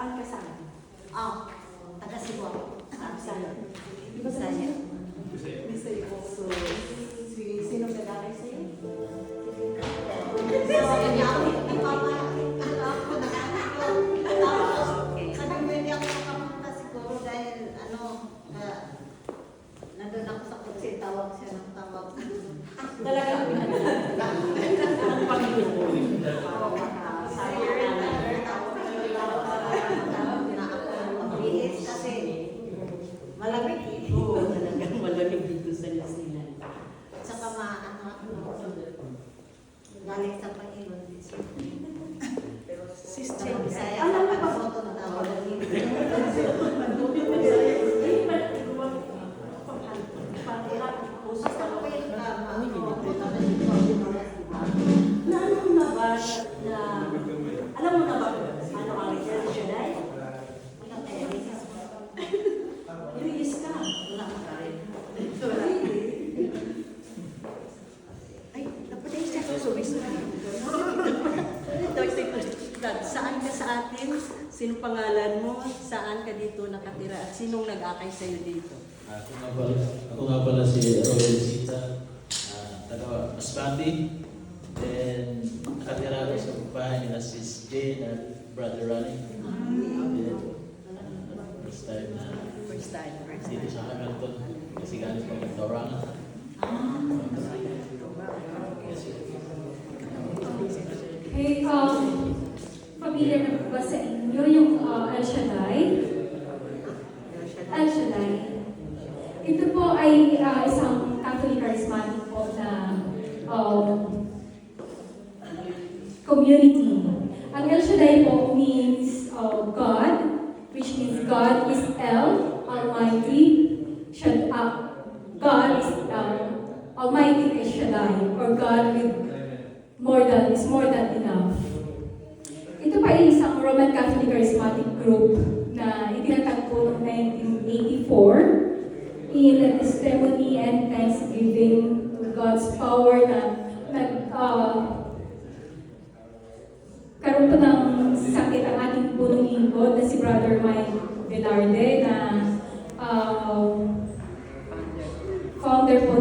Saan ka saan? Taga Cebu ako. Bisaya. Bisaya. Bisaya ko. So, sino nag-alay sa'yo? Nandun ako sa kutsi, tawag siya ng tawag. Talagang ang Panginoon. Kasi malamig eh. Oo, talagang malamig dito sa New Zealand. Tsaka galing sa Panginoon. Sister, Bisaya. alam mo ba? Pagsoto na tawag. Alam mo na ba ano ang El Shaddai? Release ka. Wala ka pa rin. Ay, napatay siya. Sorry. Saan ka sa atin? Sino pangalan mo? Saan ka dito nakatira? At sinong nag-akay sa'yo dito? Ako nga pala si Royalcita, taga Masbate. Then, nakatira ako sa bahay nila Sis Jane at Brother Ronnie. Then, first time dito sa Hamilton. Kasi galing pa ng Tauranga. Hey, pamilya na ba sa inyo yung El Shaddai? El Shaddai. Ito po ay isang Catholic charismatic po na community. Ang El Shaddai po means God, which means God is El, Almighty. God is Almighty is Shaddai, or God with more than enough. Ito pa ay isang Roman Catholic charismatic group na itinatagpo noong 1984 in a testimony and thanksgiving to God's power na karoon po ng sakit ang ating punong lingkod na si Brother Mike Velarde na founder po